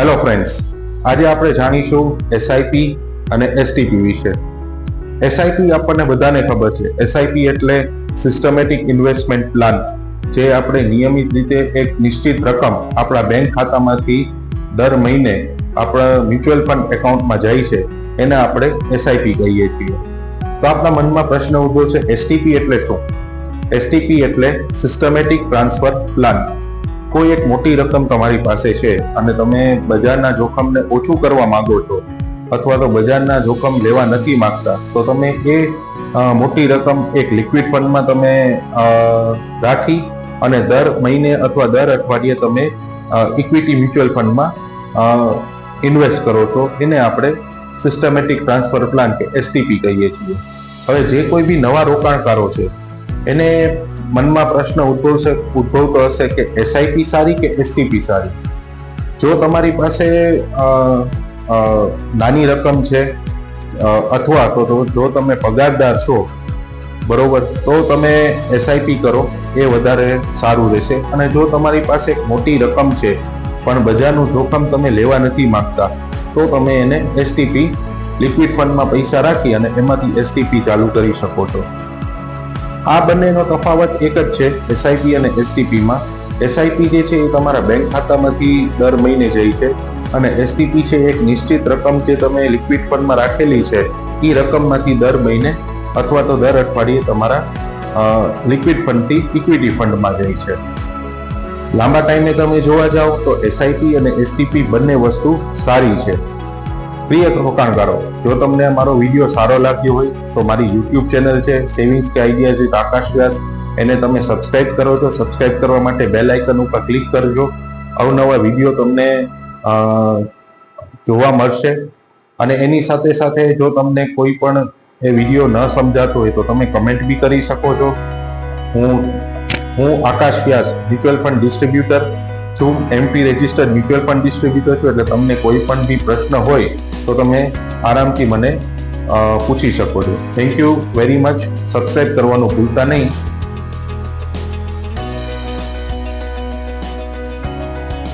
Hello friends, આજે આપણે જાણીશું એસઆઈપી અને એસટીપી વિશે. એસઆઈપી આપણને બધાને ખબર છે. એસઆઈપી એટલે સિસ્ટમેટિક ઇન્વેસ્ટમેન્ટ પ્લાન, જે આપણે નિયમિત રીતે એક નિશ્ચિત રકમ આપણા બેંક ખાતામાંથી દર મહિને આપણા મ્યુચ્યુઅલ ફંડ એકાઉન્ટમાં જાય છે, એને આપણે એસઆઈપી કહીએ છીએ. તો આપણા મનમાં પ્રશ્ન ઉભો છે, એસટીપી એટલે શું? એસટીપી એટલે સિસ્ટમેટિક ટ્રાન્સફર પ્લાન. કોઈ એક મોટી રકમ તમારી પાસે છે અને તમે બજારના જોખમને ઓછું કરવા માંગો છો, અથવા તો બજારના જોખમ લેવા નથી માંગતા, તો તમે એ મોટી રકમ એક લિક્વિડ ફંડમાં તમે રાખી અને દર મહિને અથવા દર અઠવાડિયે તમે ઇક્વિટી મ્યુચ્યુઅલ ફંડમાં ઇન્વેસ્ટ કરો છો. એને આપણે સિસ્ટમેટિક ટ્રાન્સફર પ્લાન કે એસટીપી કહીએ છીએ. હવે જે કોઈ બી નવા રોકાણકારો છે એને મનમાં પ્રશ્ન ઉદ્ભવતો હશે કે એસઆઈપી સારી કે એસટીપી સારી. જો તમારી પાસે નાની રકમ છે અથવા તો જો તમે પગારદાર છો, બરોબર, તો તમે એસઆઈપી કરો, એ વધારે સારું રહેશે. અને જો તમારી પાસે એક મોટી રકમ છે પણ બજારનું જોખમ તમે લેવા નથી માંગતા, તો તમે એને એસટીપી લિક્વિડ ફંડમાં પૈસા રાખી અને એમાંથી એસટીપી ચાલુ કરી શકો છો. આ બંનેનો તફાવત એક જ છે એસઆઈપી અને એસટીપીમાં. એસઆઈપી જે છે એ તમારા બેંક ખાતામાંથી દર મહિને જાય છે, અને એસટીપી છે એક નિશ્ચિત રકમ જે તમે લિક્વિડ ફંડમાં રાખેલી છે, એ રકમમાંથી દર મહિને અથવા તો દર અઠવાડિયે તમારા લિક્વિડ ફંડથી ઇક્વિટી ફંડમાં જાય છે. લાંબા ટાઈમે તમે જોવા જાઓ તો એસઆઈપી અને એસટીપી બંને વસ્તુ સારી છે. પ્રિય રોકાણકારો, જો તમને મારો વિડીયો સારો લાગ્યો હોય તો મારી યુટ્યુબ ચેનલ છે સેવિંગ્સ કે આઈડિયાઝ વિથ આકાશ વ્યાસ, એને તમે સબસ્ક્રાઇબ કરો છો. સબસ્ક્રાઇબ કરવા માટે બેલ આઇકન ઉપર ક્લિક કરજો. અવનવા વિડીયો તમને જોવા મળશે. અને એની સાથે સાથે જો તમને કોઈ પણ એ વિડીયો ન સમજાતો હોય તો તમે કમેન્ટ બી કરી શકો છો. હું આકાશ વ્યાસ મ્યુચ્યુઅલ ફંડ ડિસ્ટ્રીબ્યુટર છું, MP registered mutual fund distributor છું. એટલે તમને કોઈ પણ બી પ્રશ્ન હોય તો તમે આરામથી મને પૂછી શકો છો. Thank you very much. Subscribe કરવાનું ભૂલતા નહીં.